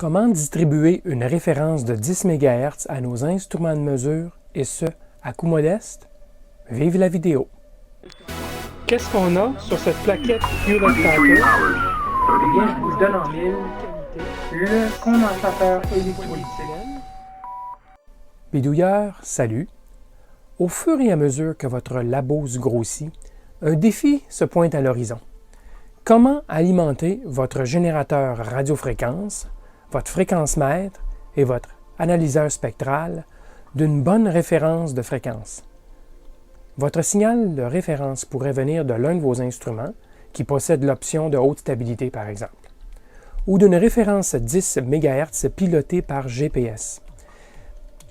Comment distribuer une référence de 10 MHz à nos instruments de mesure, et ce, à coût modeste? Vive la vidéo! Qu'est-ce qu'on a sur cette plaquette Hewlett-Packard? Eh bien, je vous donne en mille le condensateur électrolytique. Bidouilleur, salut! Au fur et à mesure que votre labose grossit, un défi se pointe à l'horizon. Comment alimenter votre générateur radiofréquence, votre fréquence-mètre et votre analyseur spectral d'une bonne référence de fréquence? Votre signal de référence pourrait venir de l'un de vos instruments qui possède l'option de haute stabilité, par exemple, ou d'une référence 10 MHz pilotée par GPS.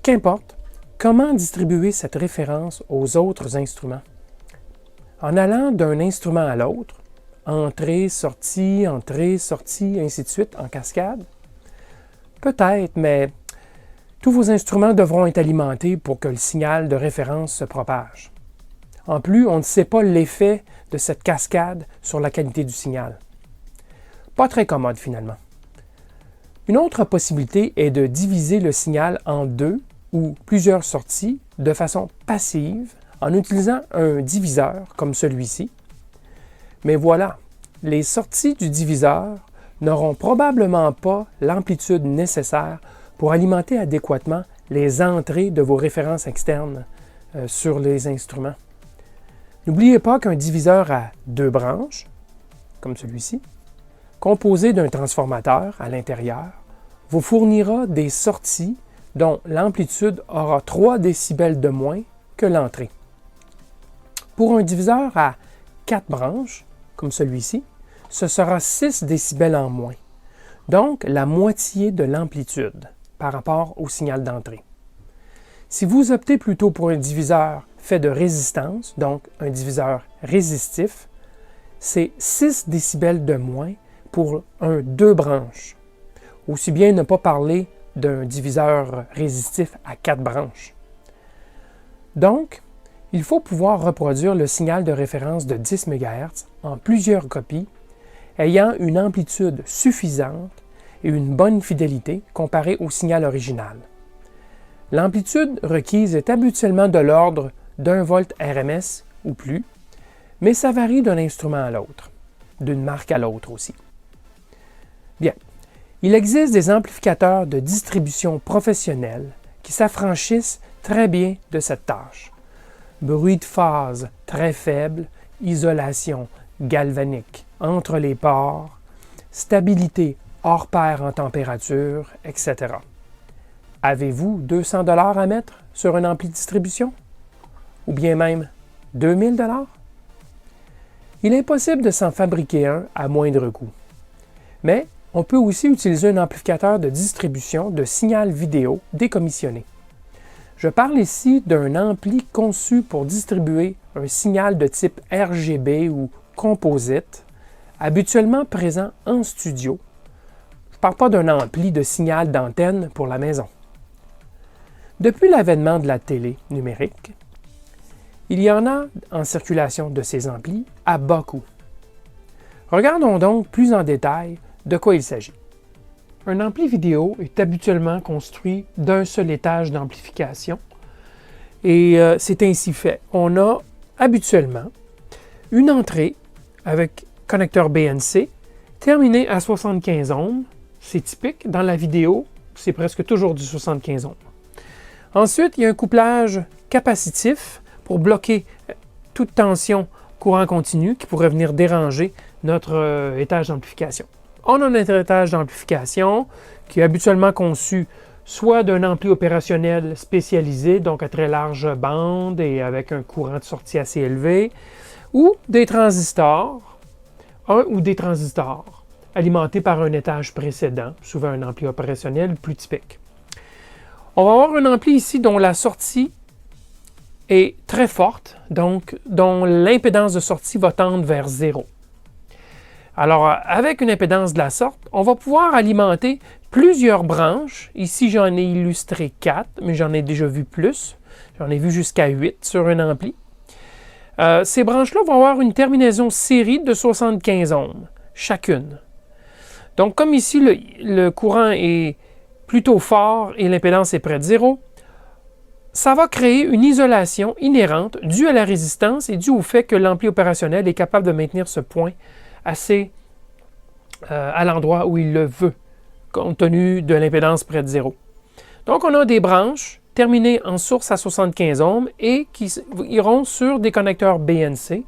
Qu'importe, comment distribuer cette référence aux autres instruments? En allant d'un instrument à l'autre, entrée, sortie, ainsi de suite, en cascade? Peut-être, mais tous vos instruments devront être alimentés pour que le signal de référence se propage. En plus, on ne sait pas l'effet de cette cascade sur la qualité du signal. Pas très commode finalement. Une autre possibilité est de diviser le signal en deux ou plusieurs sorties de façon passive en utilisant un diviseur comme celui-ci. Mais voilà, les sorties du diviseur n'auront probablement pas l'amplitude nécessaire pour alimenter adéquatement les entrées de vos références externes sur les instruments. N'oubliez pas qu'un diviseur à deux branches, comme celui-ci, composé d'un transformateur à l'intérieur, vous fournira des sorties dont l'amplitude aura 3 décibels de moins que l'entrée. Pour un diviseur à 4 branches, comme celui-ci, ce sera 6 décibels en moins, donc la moitié de l'amplitude par rapport au signal d'entrée. Si vous optez plutôt pour un diviseur fait de résistance, donc un diviseur résistif, c'est 6 décibels de moins pour un 2 branches. Aussi bien ne pas parler d'un diviseur résistif à 4 branches. Donc, il faut pouvoir reproduire le signal de référence de 10 MHz en plusieurs copies, ayant une amplitude suffisante et une bonne fidélité comparée au signal original. L'amplitude requise est habituellement de l'ordre d'1 volt RMS ou plus, mais ça varie d'un instrument à l'autre, d'une marque à l'autre aussi. Bien, il existe des amplificateurs de distribution professionnels qui s'affranchissent très bien de cette tâche. Bruit de phase très faible, isolation galvanique entre les pores, stabilité hors pair en température, etc. Avez-vous 200 $ à mettre sur un ampli de distribution? Ou bien même 2000 $? Il est possible de s'en fabriquer un à moindre coût. Mais on peut aussi utiliser un amplificateur de distribution de signal vidéo décommissionné. Je parle ici d'un ampli conçu pour distribuer un signal de type RGB ou composite, habituellement présent en studio. Je ne parle pas d'un ampli de signal d'antenne pour la maison. Depuis l'avènement de la télé numérique, il y en a en circulation de ces amplis à bas coût. Regardons donc plus en détail de quoi il s'agit. Un ampli vidéo est habituellement construit d'un seul étage d'amplification et c'est ainsi fait. On a habituellement une entrée avec connecteur BNC terminée à 75 ohms. C'est typique. Dans la vidéo, c'est presque toujours du 75 ohms. Ensuite, il y a un couplage capacitif pour bloquer toute tension courant continu qui pourrait venir déranger notre étage d'amplification. On a notre étage d'amplification qui est habituellement conçu soit d'un ampli opérationnel spécialisé, donc à très large bande et avec un courant de sortie assez élevé, ou des transistors, un ou des transistors alimentés par un étage précédent, souvent un ampli opérationnel plus typique. On va avoir un ampli ici dont la sortie est très forte, donc dont l'impédance de sortie va tendre vers 0. Alors, avec une impédance de la sorte, on va pouvoir alimenter plusieurs branches. Ici, j'en ai illustré 4, mais j'en ai déjà vu plus. J'en ai vu jusqu'à 8 sur un ampli. Ces branches-là vont avoir une terminaison série de 75 ohms, chacune. Donc, comme ici, le courant est plutôt fort et l'impédance est près de 0, ça va créer une isolation inhérente due à la résistance et due au fait que l'ampli opérationnel est capable de maintenir ce point assez à l'endroit où il le veut, compte tenu de l'impédance près de 0. Donc, on a des branches terminées en source à 75 ohms et qui iront sur des connecteurs BNC,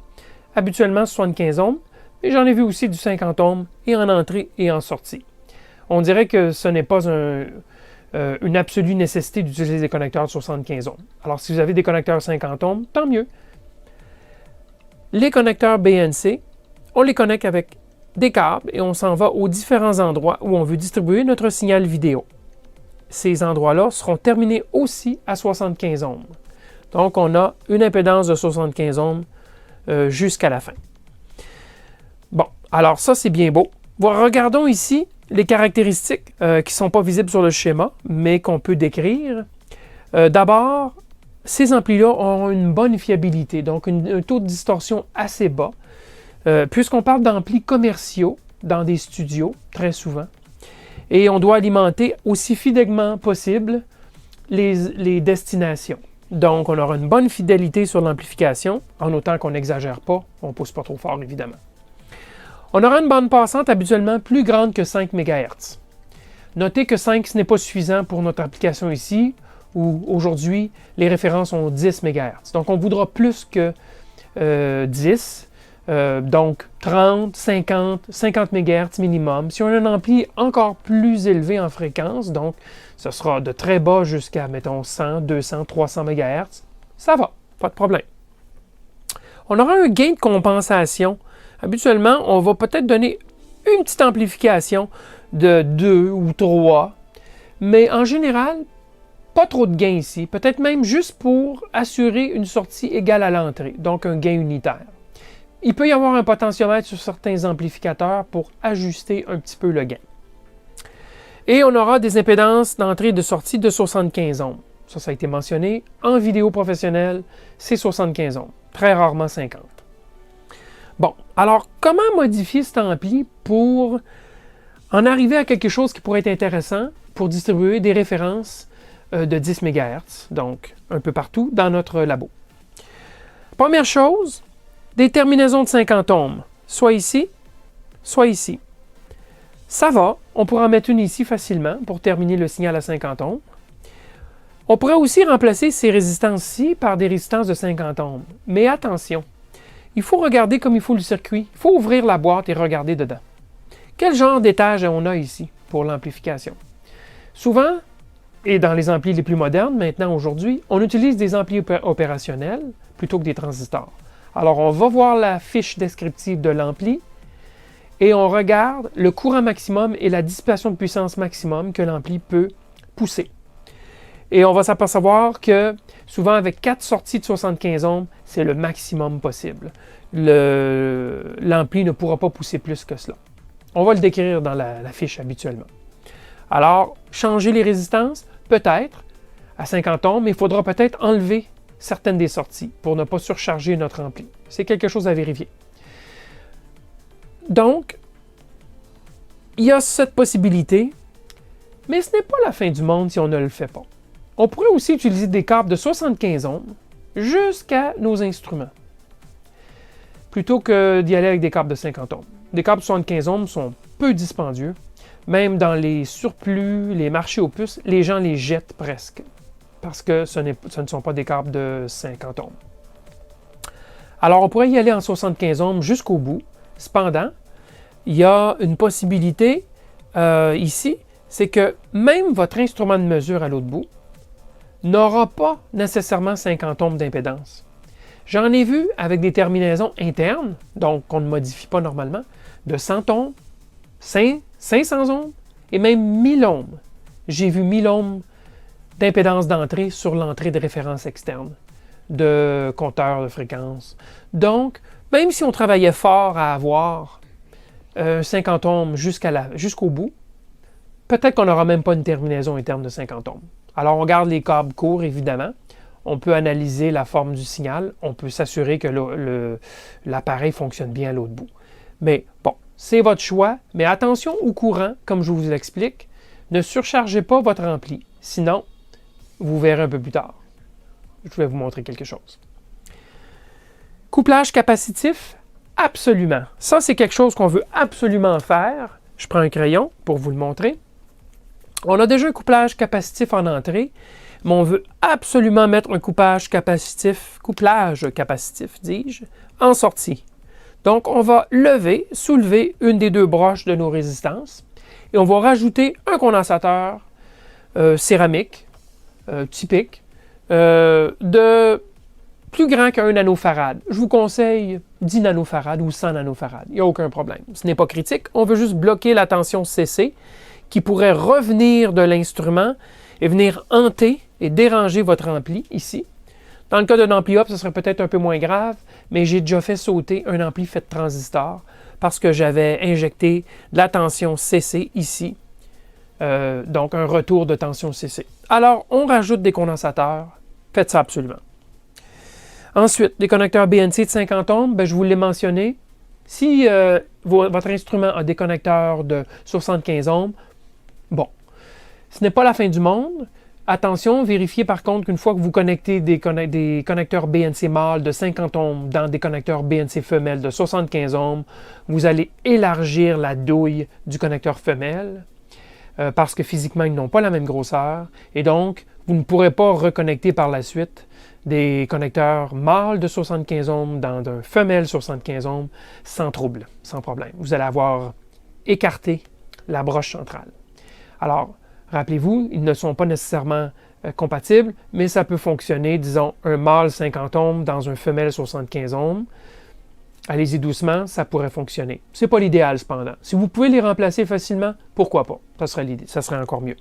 habituellement 75 ohms, mais j'en ai vu aussi du 50 ohms et en entrée et en sortie. On dirait que ce n'est pas une absolue nécessité d'utiliser des connecteurs de 75 ohms. Alors, si vous avez des connecteurs 50 ohms, tant mieux. Les connecteurs BNC, on les connecte avec des câbles et on s'en va aux différents endroits où on veut distribuer notre signal vidéo. Ces endroits-là seront terminés aussi à 75 ohms. Donc, on a une impédance de 75 ohms jusqu'à la fin. Bon, alors ça, c'est bien beau. Regardons ici les caractéristiques qui ne sont pas visibles sur le schéma, mais qu'on peut décrire. D'abord, ces amplis-là ont une bonne fiabilité, donc un taux de distorsion assez bas, puisqu'on parle d'amplis commerciaux dans des studios, très souvent, et on doit alimenter aussi fidèlement possible les destinations. Donc, on aura une bonne fidélité sur l'amplification, en autant qu'on n'exagère pas, on ne pousse pas trop fort, évidemment. On aura une bande passante habituellement plus grande que 5 MHz. Notez que 5, ce n'est pas suffisant pour notre application ici, où aujourd'hui, les références ont 10 MHz. Donc, on voudra plus que 10, donc 30, 50 MHz minimum. Si on a un ampli encore plus élevé en fréquence, donc ce sera de très bas jusqu'à, mettons, 100, 200, 300 MHz, ça va, pas de problème. On aura un gain de compensation. Habituellement, on va peut-être donner une petite amplification de 2 ou 3, mais en général, pas trop de gain ici, peut-être même juste pour assurer une sortie égale à l'entrée, donc un gain unitaire. Il peut y avoir un potentiomètre sur certains amplificateurs pour ajuster un petit peu le gain. Et on aura des impédances d'entrée et de sortie de 75 ohms. Ça a été mentionné. En vidéo professionnelle, c'est 75 ohms, très rarement 50. Bon, alors comment modifier cet ampli pour en arriver à quelque chose qui pourrait être intéressant pour distribuer des références de 10 MHz, donc un peu partout dans notre labo? Première chose, des terminaisons de 50 ohms, soit ici, soit ici. Ça va, on pourra en mettre une ici facilement pour terminer le signal à 50 ohms. On pourrait aussi remplacer ces résistances-ci par des résistances de 50 ohms. Mais attention, il faut regarder comme il faut le circuit. Il faut ouvrir la boîte et regarder dedans. Quel genre d'étage on a ici pour l'amplification? Souvent, et dans les amplis les plus modernes, maintenant aujourd'hui, on utilise des amplis opérationnels plutôt que des transistors. Alors, on va voir la fiche descriptive de l'ampli et on regarde le courant maximum et la dissipation de puissance maximum que l'ampli peut pousser. Et on va s'apercevoir que souvent avec 4 sorties de 75 ohms, c'est le maximum possible. L'ampli ne pourra pas pousser plus que cela. On va le décrire dans la fiche habituellement. Alors, changer les résistances, peut-être, à 50 ohms, mais il faudra peut-être enlever certaines des sorties pour ne pas surcharger notre ampli. C'est quelque chose à vérifier. Donc, il y a cette possibilité, mais ce n'est pas la fin du monde si on ne le fait pas. On pourrait aussi utiliser des câbles de 75 ohms jusqu'à nos instruments, plutôt que d'y aller avec des câbles de 50 ohms. Des câbles de 75 ohms sont peu dispendieux. Même dans les surplus, les marchés aux puces, les gens les jettent presque, parce que ce ne sont pas des câbles de 50 ohms. Alors, on pourrait y aller en 75 ohms jusqu'au bout. Cependant, il y a une possibilité ici, c'est que même votre instrument de mesure à l'autre bout n'aura pas nécessairement 50 ohms d'impédance. J'en ai vu avec des terminaisons internes, donc qu'on ne modifie pas normalement, de 100 ohms, 500 ohms et même 1000 ohms. J'ai vu 1000 ohms d'impédance d'entrée sur l'entrée de référence externe de compteur de fréquence. Donc, même si on travaillait fort à avoir 50 ohms jusqu'au bout, peut-être qu'on n'aura même pas une terminaison interne de 50 ohms. Alors, on garde les câbles courts, évidemment. On peut analyser la forme du signal. On peut s'assurer que l'appareil fonctionne bien à l'autre bout. Mais bon, c'est votre choix, mais attention au courant, comme je vous l'explique. Ne surchargez pas votre ampli, sinon, vous verrez un peu plus tard. Je vais vous montrer quelque chose. Couplage capacitif, absolument. Ça, c'est quelque chose qu'on veut absolument faire. Je prends un crayon pour vous le montrer. On a déjà un couplage capacitif en entrée, mais on veut absolument mettre un couplage capacitif, dis-je, en sortie. Donc, on va soulever une des deux broches de nos résistances et on va rajouter un condensateur céramique typique de plus grand qu'1 nanofarad. Je vous conseille 10 nanofarad ou 100 nanofarad. Il n'y a aucun problème. Ce n'est pas critique. On veut juste bloquer la tension CC qui pourrait revenir de l'instrument et venir hanter et déranger votre ampli ici. Dans le cas d'un ampli up, ce serait peut-être un peu moins grave, mais j'ai déjà fait sauter un ampli fait de transistor parce que j'avais injecté de la tension CC ici. Donc, un retour de tension CC. Alors, on rajoute des condensateurs. Faites ça absolument. Ensuite, des connecteurs BNC de 50 ohms, je vous l'ai mentionné. Si votre instrument a des connecteurs de 75 ohms, bon, ce n'est pas la fin du monde. Attention, vérifiez par contre qu'une fois que vous connectez des connecteurs BNC mâles de 50 ohms dans des connecteurs BNC femelles de 75 ohms, vous allez élargir la douille du connecteur femelle parce que physiquement, ils n'ont pas la même grosseur et donc, vous ne pourrez pas reconnecter par la suite des connecteurs mâles de 75 ohms dans un femelle 75 ohms sans trouble, sans problème. Vous allez avoir écarté la broche centrale. Alors, rappelez-vous, ils ne sont pas nécessairement compatibles, mais ça peut fonctionner, disons, un mâle 50 ohms dans un femelle 75 ohms. Allez-y doucement, ça pourrait fonctionner. Ce n'est pas l'idéal, cependant. Si vous pouvez les remplacer facilement, pourquoi pas? Ça serait l'idée, ça serait encore mieux.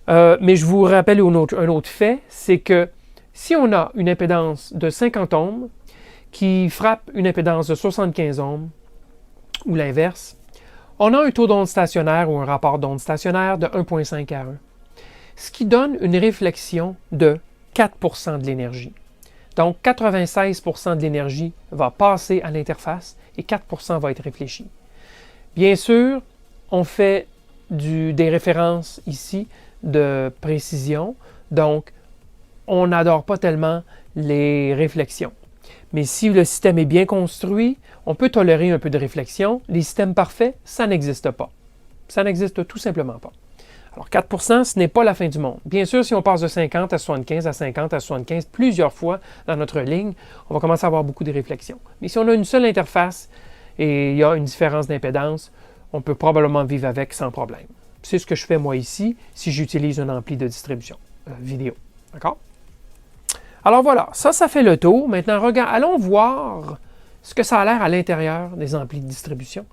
Mais je vous rappelle un autre fait, c'est que si on a une impédance de 50 ohms qui frappe une impédance de 75 ohms, ou l'inverse, on a un taux d'onde stationnaire ou un rapport d'onde stationnaire de 1,5 à 1, ce qui donne une réflexion de 4 de l'énergie. Donc, 96 de l'énergie va passer à l'interface et 4 va être réfléchi. Bien sûr, on fait des références ici de précision, donc on n'adore pas tellement les réflexions. Mais si le système est bien construit, on peut tolérer un peu de réflexion. Les systèmes parfaits, ça n'existe pas. Ça n'existe tout simplement pas. Alors 4 ce n'est pas la fin du monde. Bien sûr, si on passe de 50 à 75 à 50 à 75 plusieurs fois dans notre ligne, on va commencer à avoir beaucoup de réflexions. Mais si on a une seule interface et il y a une différence d'impédance, on peut probablement vivre avec sans problème. C'est ce que je fais moi ici si j'utilise un ampli de distribution vidéo. D'accord? Alors voilà, ça fait le tour. Maintenant, allons voir ce que ça a l'air à l'intérieur des amplis de distribution.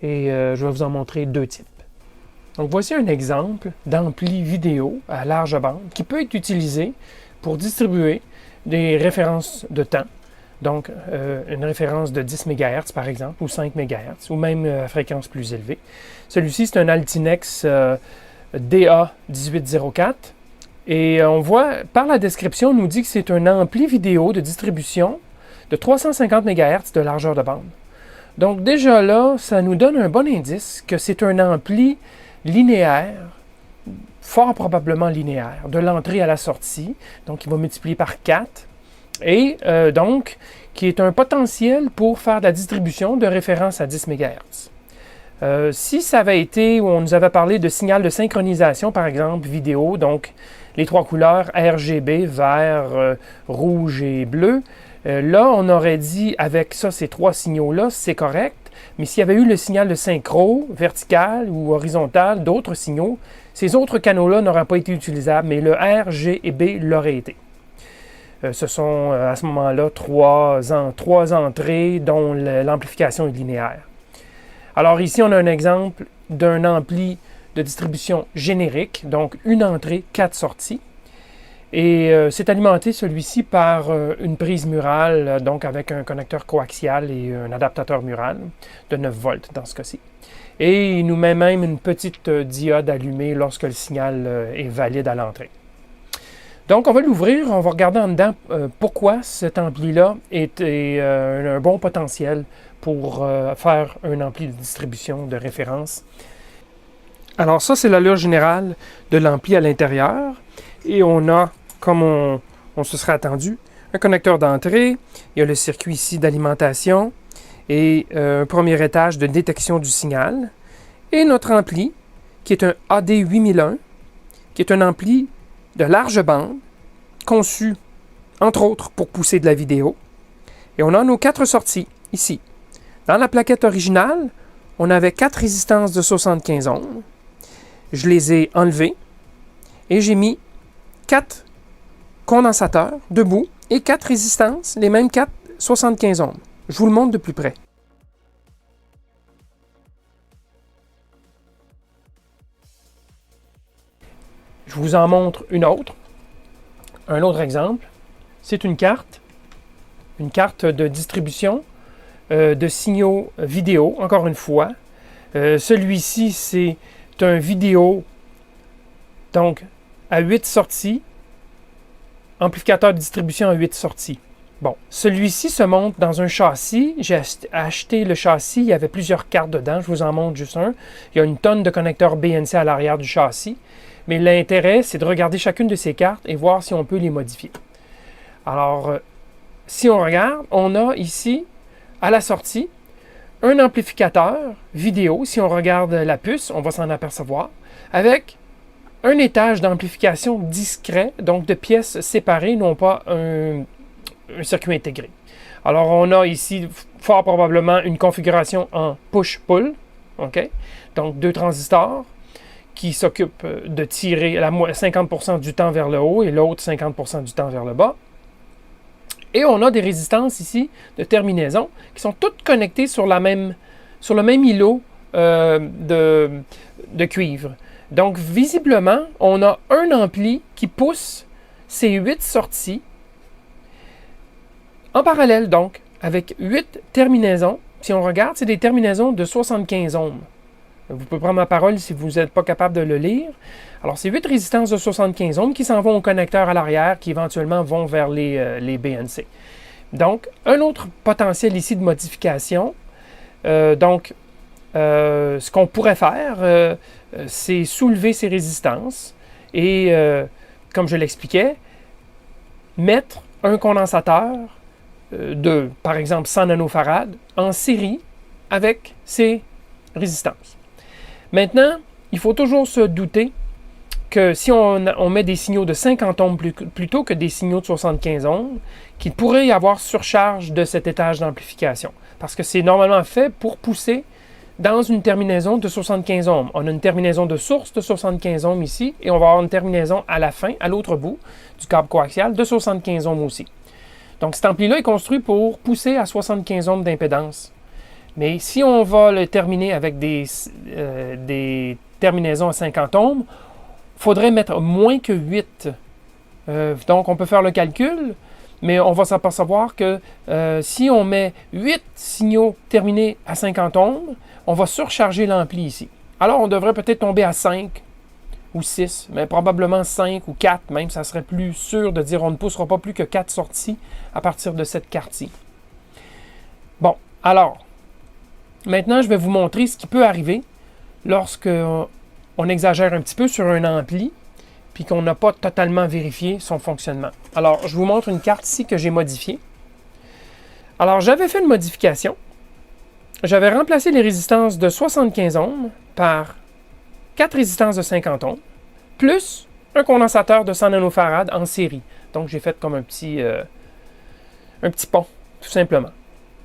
Et je vais vous en montrer deux types. Donc voici un exemple d'ampli vidéo à large bande qui peut être utilisé pour distribuer des références de temps. Donc une référence de 10 MHz par exemple, ou 5 MHz, ou même à fréquence plus élevée. Celui-ci, c'est un Altinex DA1804. Et on voit, par la description, on nous dit que c'est un ampli vidéo de distribution de 350 MHz de largeur de bande. Donc déjà là, ça nous donne un bon indice que c'est un ampli linéaire, fort probablement linéaire, de l'entrée à la sortie. Donc il va multiplier par 4. Et donc, qui est un potentiel pour faire de la distribution de référence à 10 MHz. Si ça avait été, où on nous avait parlé de signal de synchronisation, par exemple, vidéo, donc les trois couleurs RGB, vert, rouge et bleu, là, on aurait dit, avec ça, ces trois signaux-là, c'est correct, mais s'il y avait eu le signal de synchro, vertical ou horizontal, d'autres signaux, ces autres canaux-là n'auraient pas été utilisables, mais le R, G et B l'auraient été. Ce sont, à ce moment-là, trois entrées dont l'amplification est linéaire. Alors ici, on a un exemple d'un ampli de distribution générique, donc une entrée, 4 sorties. Et c'est alimenté celui-ci par une prise murale, donc avec un connecteur coaxial et un adaptateur mural de 9 volts dans ce cas-ci. Et il nous met même une petite diode allumée lorsque le signal est valide à l'entrée. Donc, on va l'ouvrir, on va regarder en dedans pourquoi cet ampli-là est un bon potentiel pour faire un ampli de distribution de référence. Alors ça, c'est l'allure générale de l'ampli à l'intérieur. Et on a, comme on se serait attendu, un connecteur d'entrée. Il y a le circuit ici d'alimentation et un premier étage de détection du signal. Et notre ampli, qui est un AD8001, qui est un ampli de large bande, conçu, entre autres, pour pousser de la vidéo. Et on a nos 4 sorties, ici. Dans la plaquette originale, on avait 4 résistances de 75 ohms. Je les ai enlevées et j'ai mis 4 condensateurs debout et 4 résistances, les mêmes 4 75 ohms. Je vous le montre de plus près. Je vous en montre une autre. Un autre exemple, c'est une carte de distribution de signaux vidéo, encore une fois. Celui-ci, c'est un vidéo, donc à 8 sorties, amplificateur de distribution à 8 sorties. Bon, celui-ci se monte dans un châssis. J'ai acheté le châssis, il y avait plusieurs cartes dedans, je vous en montre juste un. Il y a une tonne de connecteurs BNC à l'arrière du châssis. Mais l'intérêt, c'est de regarder chacune de ces cartes et voir si on peut les modifier. Alors, si on regarde, on a ici, à la sortie, un amplificateur vidéo. Si on regarde la puce, on va s'en apercevoir, avec un étage d'amplification discret, donc de pièces séparées, non pas un circuit intégré. Alors, on a ici fort probablement une configuration en push-pull, OK? Donc, 2 transistors qui s'occupe de tirer 50% du temps vers le haut et l'autre 50% du temps vers le bas. Et on a des résistances ici de terminaison qui sont toutes connectées sur le même îlot de cuivre. Donc, visiblement, on a un ampli qui pousse ces 8 sorties en parallèle, donc, avec 8 terminaisons. Si on regarde, c'est des terminaisons de 75 ohms. Vous pouvez prendre ma parole si vous n'êtes pas capable de le lire. Alors, c'est 8 résistances de 75 ohms qui s'en vont au connecteur à l'arrière, qui éventuellement vont vers les BNC. Donc, un autre potentiel ici de modification. Ce qu'on pourrait faire, c'est soulever ces résistances et, comme je l'expliquais, mettre un condensateur de, par exemple, 100 nanofarad en série avec ces résistances. Maintenant, il faut toujours se douter que si on met des signaux de 50 ohms plutôt que des signaux de 75 ohms, qu'il pourrait y avoir surcharge de cet étage d'amplification. Parce que c'est normalement fait pour pousser dans une terminaison de 75 ohms. On a une terminaison de source de 75 ohms ici, et on va avoir une terminaison à la fin, à l'autre bout du câble coaxial, de 75 ohms aussi. Donc cet ampli-là est construit pour pousser à 75 ohms d'impédance. Mais si on va le terminer avec des terminaisons à 50 ohms, il faudrait mettre moins que 8. Donc, on peut faire le calcul, mais on va s'apercevoir que si on met 8 signaux terminés à 50 ohms, on va surcharger l'ampli ici. Alors, on devrait peut-être tomber à 5 ou 6, mais probablement 5 ou 4 même. Ça serait plus sûr de dire on ne poussera pas plus que 4 sorties à partir de cette carte-ci. Bon, alors... Maintenant, je vais vous montrer ce qui peut arriver lorsque on exagère un petit peu sur un ampli puis qu'on n'a pas totalement vérifié son fonctionnement. Alors, je vous montre une carte ici que j'ai modifiée. Alors, j'avais fait une modification. J'avais remplacé les résistances de 75 ohms par 4 résistances de 50 ohms, plus un condensateur de 100 nanofarad en série. Donc, j'ai fait comme un petit pont, tout simplement.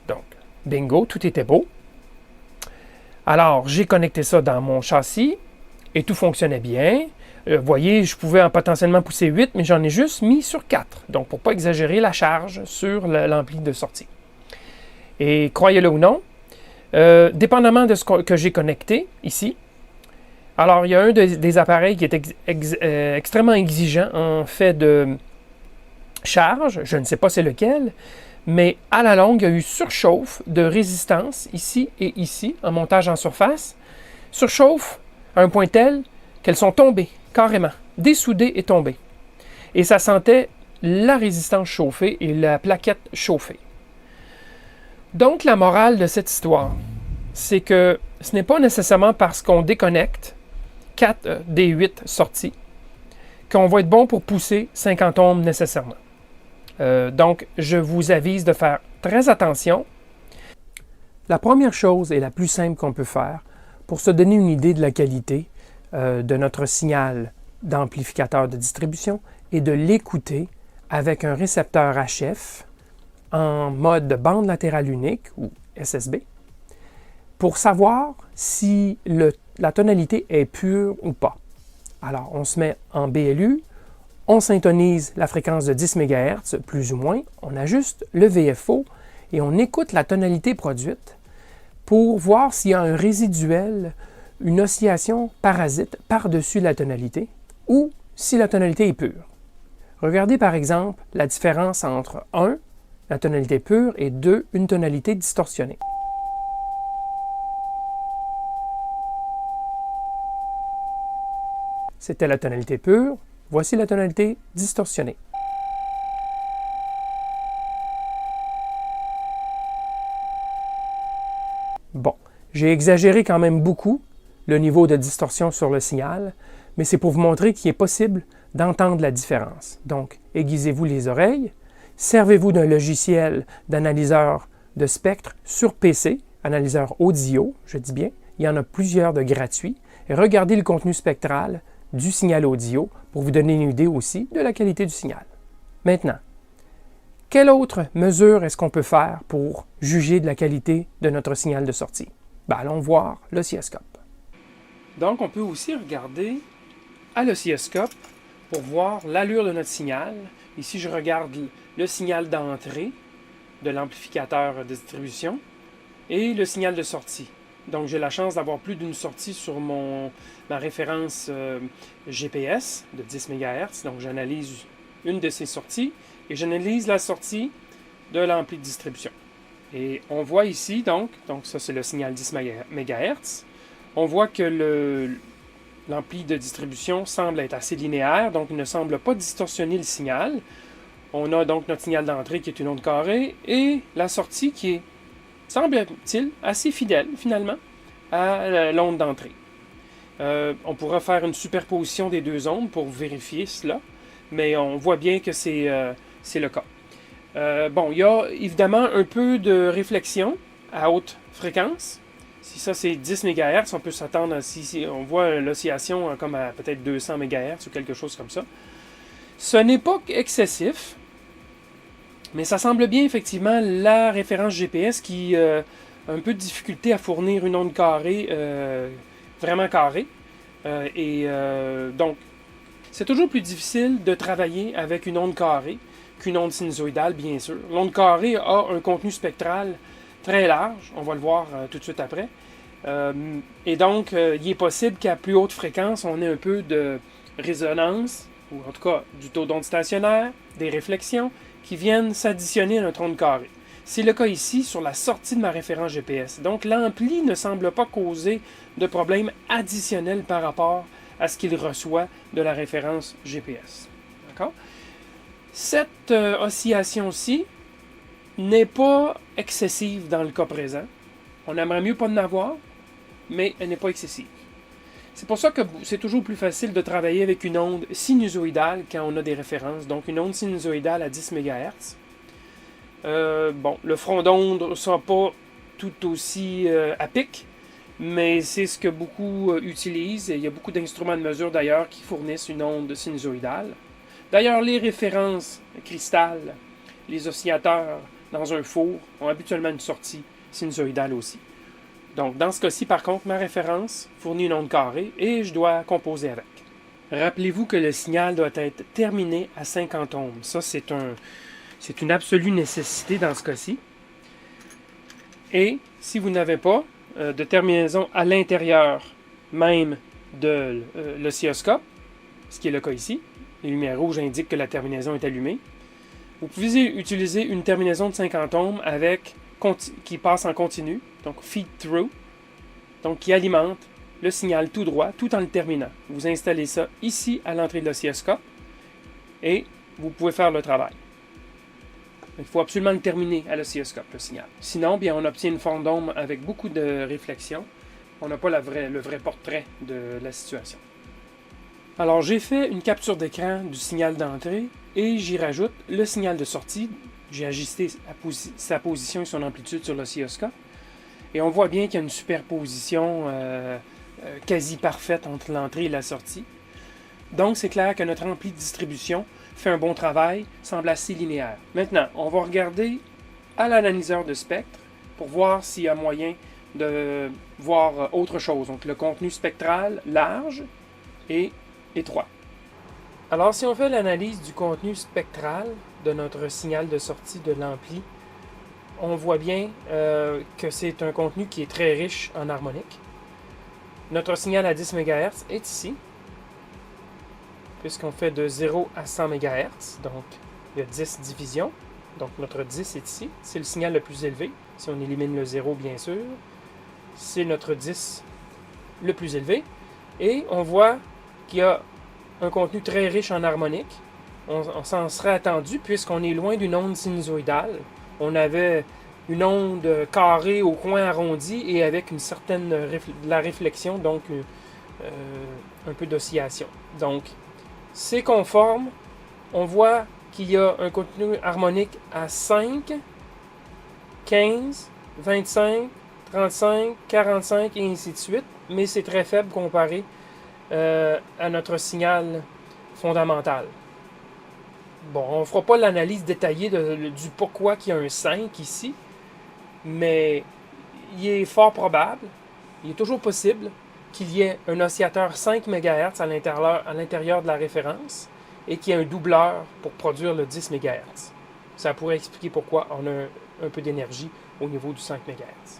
Donc, bingo, tout était beau. Alors, j'ai connecté ça dans mon châssis et tout fonctionnait bien. Vous voyez, je pouvais potentiellement pousser 8, mais j'en ai juste mis sur 4. Donc, pour ne pas exagérer la charge sur l'ampli de sortie. Et croyez-le ou non, dépendamment de ce que j'ai connecté ici, alors il y a un des appareils qui est extrêmement exigeant en fait de charge. Je ne sais pas c'est lequel. Mais à la longue, il y a eu surchauffe de résistance ici et ici, en montage en surface. Surchauffe à un point tel qu'elles sont tombées, carrément, dessoudées et tombées. et ça sentait la résistance chauffée et la plaquette chauffée. Donc, la morale de cette histoire, c'est que ce n'est pas nécessairement parce qu'on déconnecte 4 des 8 sorties qu'on va être bon pour pousser 50 ohms nécessairement. Donc, je vous avise de faire très attention. La première chose et la plus simple qu'on peut faire pour se donner une idée de la qualité de notre signal d'amplificateur de distribution est de l'écouter avec un récepteur HF en mode bande latérale unique ou SSB pour savoir si la tonalité est pure ou pas. Alors, on se met en BLU, on syntonise la fréquence de 10 MHz, plus ou moins, on ajuste le VFO et on écoute la tonalité produite pour voir s'il y a un résiduel, une oscillation parasite par-dessus la tonalité ou si la tonalité est pure. Regardez par exemple la différence entre 1, la tonalité pure, et 2, une tonalité distorsionnée. C'était la tonalité pure, voici la tonalité distorsionnée. Bon, j'ai exagéré quand même beaucoup le niveau de distorsion sur le signal, mais c'est pour vous montrer qu'il est possible d'entendre la différence. Donc, aiguisez-vous les oreilles, servez-vous d'un logiciel d'analyseur de spectre sur PC, analyseur audio, je dis bien, il y en a plusieurs de gratuits, et regardez le contenu spectral du signal audio pour vous donner une idée aussi de la qualité du signal. Maintenant, quelle autre mesure est-ce qu'on peut faire pour juger de la qualité de notre signal de sortie? Ben, allons voir l'oscilloscope. Donc, on peut aussi regarder à l'oscilloscope pour voir l'allure de notre signal. Ici, je regarde le signal d'entrée de l'amplificateur de distribution et le signal de sortie. Donc, j'ai la chance d'avoir plus d'une sortie sur ma référence GPS de 10 MHz. Donc, j'analyse une de ces sorties et j'analyse la sortie de l'ampli de distribution. Et on voit ici, donc ça c'est le signal 10 MHz. On voit que l'ampli de distribution semble être assez linéaire, donc il ne semble pas distorsionner le signal. On a donc notre signal d'entrée qui est une onde carrée et la sortie qui est, semble-t-il, assez fidèle finalement à l'onde d'entrée. On pourra faire une superposition des deux ondes pour vérifier cela, mais on voit bien que c'est le cas. Bon, il y a évidemment un peu de réflexion à haute fréquence. Si ça c'est 10 MHz, on peut s'attendre à si on voit l'oscillation comme à peut-être 200 MHz ou quelque chose comme ça. Ce n'est pas excessif, mais ça semble bien effectivement la référence GPS qui a un peu de difficulté à fournir une onde carrée, vraiment carrée. Donc, c'est toujours plus difficile de travailler avec une onde carrée qu'une onde sinusoïdale, bien sûr. L'onde carrée a un contenu spectral très large, on va le voir tout de suite après. Et donc, il est possible qu'à plus haute fréquence, on ait un peu de résonance, ou en tout cas du taux d'onde stationnaire, des réflexions, qui viennent s'additionner à notre onde carrée. C'est le cas ici sur la sortie de ma référence GPS. Donc, l'ampli ne semble pas causer de problème additionnel par rapport à ce qu'il reçoit de la référence GPS. D'accord? Cette oscillation-ci n'est pas excessive dans le cas présent. On aimerait mieux pas en avoir, mais elle n'est pas excessive. C'est pour ça que c'est toujours plus facile de travailler avec une onde sinusoïdale quand on a des références. Donc une onde sinusoïdale à 10 MHz. Bon, le front d'onde ne sera pas tout aussi à pic, mais c'est ce que beaucoup utilisent. Et il y a beaucoup d'instruments de mesure d'ailleurs qui fournissent une onde sinusoïdale. D'ailleurs, les références cristal, les oscillateurs dans un four ont habituellement une sortie sinusoïdale aussi. Donc, dans ce cas-ci, par contre, ma référence fournit une onde carrée et je dois composer avec. Rappelez-vous que le signal doit être terminé à 50 ohms. Ça, c'est une absolue nécessité dans ce cas-ci. Et si vous n'avez pas de terminaison à l'intérieur même de l'oscilloscope, ce qui est le cas ici, les lumières rouges indiquent que la terminaison est allumée, vous pouvez utiliser une terminaison de 50 ohms qui passe en continu, donc feed-through, donc qui alimente le signal tout droit tout en le terminant. Vous installez ça ici à l'entrée de l'oscilloscope et vous pouvez faire le travail. Il faut absolument le terminer à l'oscilloscope, le signal. Sinon, bien, on obtient une forme d'onde avec beaucoup de réflexion. On n'a pas le vrai portrait de la situation. Alors, j'ai fait une capture d'écran du signal d'entrée et j'y rajoute le signal de sortie. J'ai ajusté sa position et son amplitude sur l'oscilloscope. Et on voit bien qu'il y a une superposition quasi parfaite entre l'entrée et la sortie. Donc, c'est clair que notre ampli de distribution fait un bon travail, semble assez linéaire. Maintenant, on va regarder à l'analyseur de spectre pour voir s'il y a moyen de voir autre chose. Donc, le contenu spectral large et étroit. Alors, si on fait l'analyse du contenu spectral de notre signal de sortie de l'ampli, on voit bien que c'est un contenu qui est très riche en harmonique. Notre signal à 10 MHz est ici, puisqu'on fait de 0 à 100 MHz, donc il y a 10 divisions. Donc notre 10 est ici, c'est le signal le plus élevé, si on élimine le 0 bien sûr. C'est notre 10 le plus élevé. Et on voit qu'il y a un contenu très riche en harmonique. On s'en serait attendu puisqu'on est loin d'une onde sinusoïdale. On avait une onde carrée au coin arrondi et avec une certaine de la réflexion, donc un peu d'oscillation. Donc, c'est conforme. On voit qu'il y a un contenu harmonique à 5, 15, 25, 35, 45 et ainsi de suite, mais c'est très faible comparé à notre signal fondamental. Bon, on ne fera pas l'analyse détaillée du pourquoi il y a un 5 ici, mais il est fort probable, il est toujours possible qu'il y ait un oscillateur 5 MHz à l'intérieur de la référence et qu'il y ait un doubleur pour produire le 10 MHz. Ça pourrait expliquer pourquoi on a un peu d'énergie au niveau du 5 MHz.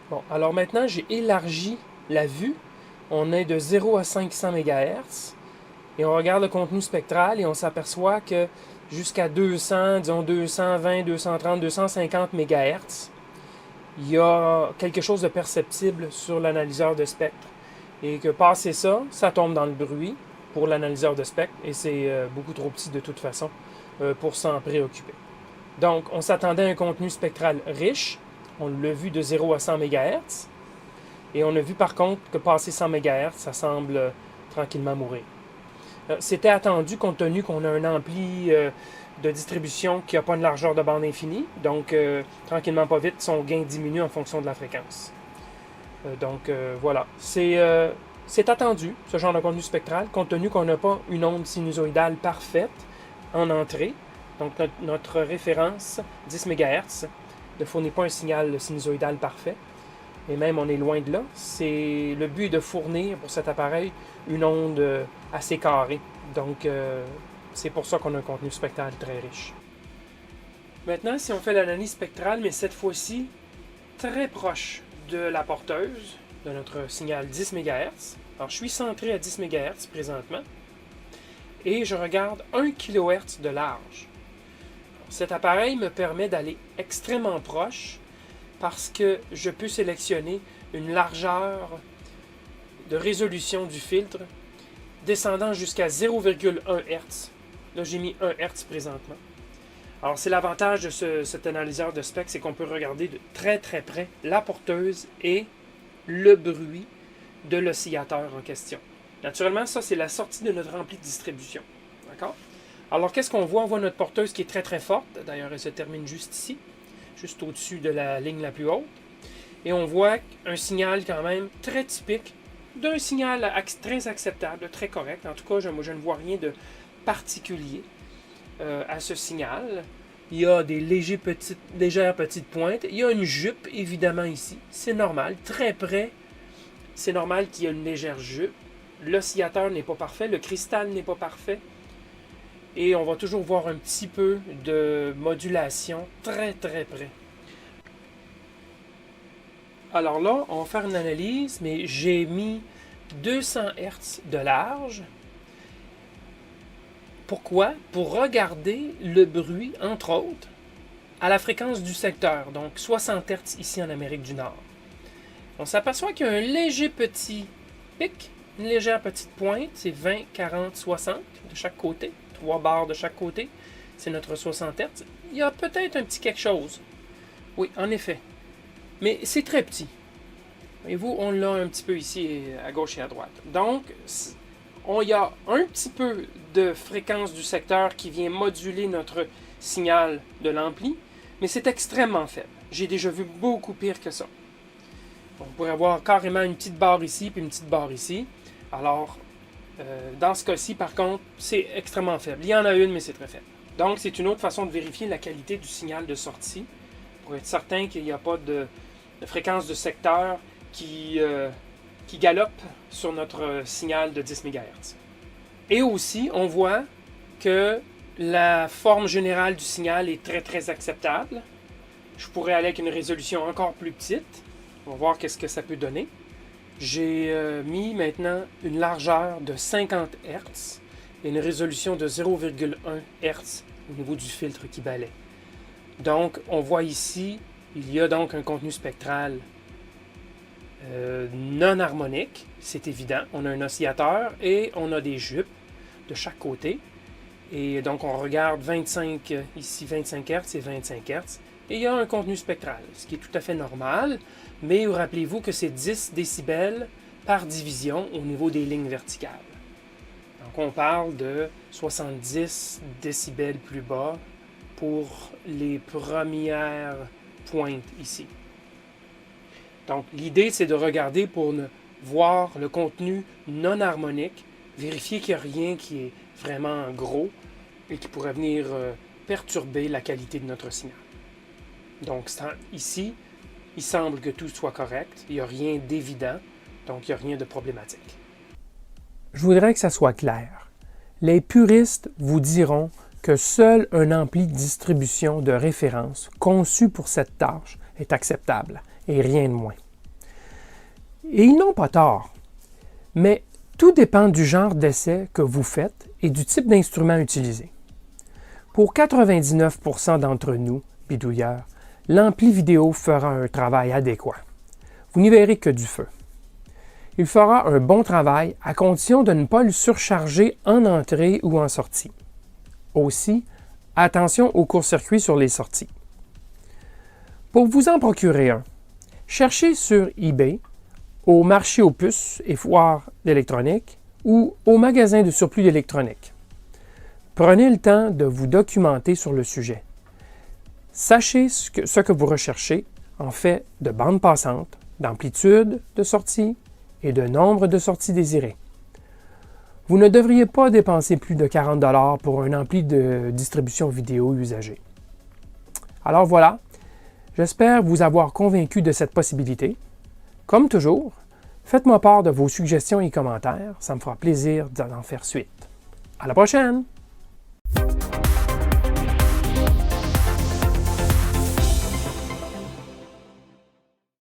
Bon, alors maintenant, j'ai élargi la vue. On est de 0 à 500 MHz. Et on regarde le contenu spectral et on s'aperçoit que jusqu'à 200, disons 220, 230, 250 MHz, il y a quelque chose de perceptible sur l'analyseur de spectre. Et que passé ça, ça tombe dans le bruit pour l'analyseur de spectre et c'est beaucoup trop petit de toute façon pour s'en préoccuper. Donc, on s'attendait à un contenu spectral riche. On l'a vu de 0 à 100 MHz. Et on a vu par contre que passé 100 MHz, ça semble tranquillement mourir. C'était attendu compte tenu qu'on a un ampli de distribution qui n'a pas une largeur de bande infinie. Donc, tranquillement pas vite, son gain diminue en fonction de la fréquence. Donc, voilà. C'est attendu, ce genre de contenu spectral, compte tenu qu'on n'a pas une onde sinusoïdale parfaite en entrée. Donc, notre référence, 10 MHz, ne fournit pas un signal sinusoïdal parfait. Et même, on est loin de là. Le but est de fournir pour cet appareil une onde assez carrée. Donc, c'est pour ça qu'on a un contenu spectral très riche. Maintenant, si on fait l'analyse spectrale, mais cette fois-ci très proche de la porteuse, de notre signal 10 MHz. Alors, je suis centré à 10 MHz présentement. Et je regarde 1 kHz de large. Cet appareil me permet d'aller extrêmement proche parce que je peux sélectionner une largeur de résolution du filtre descendant jusqu'à 0,1 Hz. Là, j'ai mis 1 Hz présentement. Alors, c'est l'avantage de cet analyseur de spectre, c'est qu'on peut regarder de très très près la porteuse et le bruit de l'oscillateur en question. Naturellement, ça, c'est la sortie de notre ampli de distribution. D'accord? Alors, qu'est-ce qu'on voit? On voit notre porteuse qui est très très forte. D'ailleurs, elle se termine juste ici, juste au-dessus de la ligne la plus haute. Et on voit un signal quand même très typique d'un signal très acceptable, très correct. En tout cas, je ne vois rien de particulier à ce signal. Il y a des légères petites pointes. Il y a une jupe, évidemment, ici. C'est normal. Très près, c'est normal qu'il y ait une légère jupe. L'oscillateur n'est pas parfait. Le cristal n'est pas parfait. Et on va toujours voir un petit peu de modulation très, très près. Alors là, on va faire une analyse, mais j'ai mis 200 Hz de large. Pourquoi? Pour regarder le bruit, entre autres, à la fréquence du secteur, donc 60 Hz ici en Amérique du Nord. On s'aperçoit qu'il y a un léger petit pic, une légère petite pointe, c'est 20, 40, 60 de chaque côté, 3 barres de chaque côté. C'est notre 60 Hz. Il y a peut-être un petit quelque chose. Oui, en effet. Mais c'est très petit. Voyez-vous, on l'a un petit peu ici à gauche et à droite. Donc, il y a un petit peu de fréquence du secteur qui vient moduler notre signal de l'ampli, mais c'est extrêmement faible. J'ai déjà vu beaucoup pire que ça. On pourrait avoir carrément une petite barre ici puis une petite barre ici. Alors, dans ce cas-ci, par contre, c'est extrêmement faible. Il y en a une, mais c'est très faible. Donc, c'est une autre façon de vérifier la qualité du signal de sortie pour être certain qu'il n'y a pas de fréquence de secteur qui galope sur notre signal de 10 MHz. Et aussi, on voit que la forme générale du signal est très très acceptable. Je pourrais aller avec une résolution encore plus petite. On va voir qu'est-ce que ça peut donner. J'ai mis maintenant une largeur de 50 Hz et une résolution de 0,1 Hz au niveau du filtre qui balaie. Donc, on voit ici, il y a donc un contenu spectral non harmonique, c'est évident. On a un oscillateur et on a des jupes de chaque côté. Et donc, on regarde 25 Hz et 25 Hz. Et il y a un contenu spectral, ce qui est tout à fait normal. Mais rappelez-vous que c'est 10 décibels par division au niveau des lignes verticales. Donc, on parle de 70 décibels plus bas pour les premières pointes ici. Donc, l'idée, c'est de regarder pour voir le contenu non harmonique, vérifier qu'il n'y a rien qui est vraiment gros et qui pourrait venir perturber la qualité de notre signal. Donc, ici, il semble que tout soit correct. Il n'y a rien d'évident, donc il n'y a rien de problématique. Je voudrais que ça soit clair. Les puristes vous diront que seul un ampli de distribution de référence conçu pour cette tâche est acceptable et rien de moins. Et ils n'ont pas tort, mais tout dépend du genre d'essai que vous faites et du type d'instrument utilisé. Pour 99% d'entre nous, bidouilleurs, l'ampli vidéo fera un travail adéquat. Vous n'y verrez que du feu. Il fera un bon travail à condition de ne pas le surcharger en entrée ou en sortie. Aussi, attention au court-circuit sur les sorties. Pour vous en procurer un, cherchez sur eBay, au marché aux puces et foires d'électronique ou au magasin de surplus d'électronique. Prenez le temps de vous documenter sur le sujet. Sachez ce que vous recherchez en fait de bande passante, d'amplitude de sortie et de nombre de sorties désirées. Vous ne devriez pas dépenser plus de 40 $ pour un ampli de distribution vidéo usagé. Alors voilà, j'espère vous avoir convaincu de cette possibilité. Comme toujours, faites-moi part de vos suggestions et commentaires, ça me fera plaisir d'en faire suite. À la prochaine!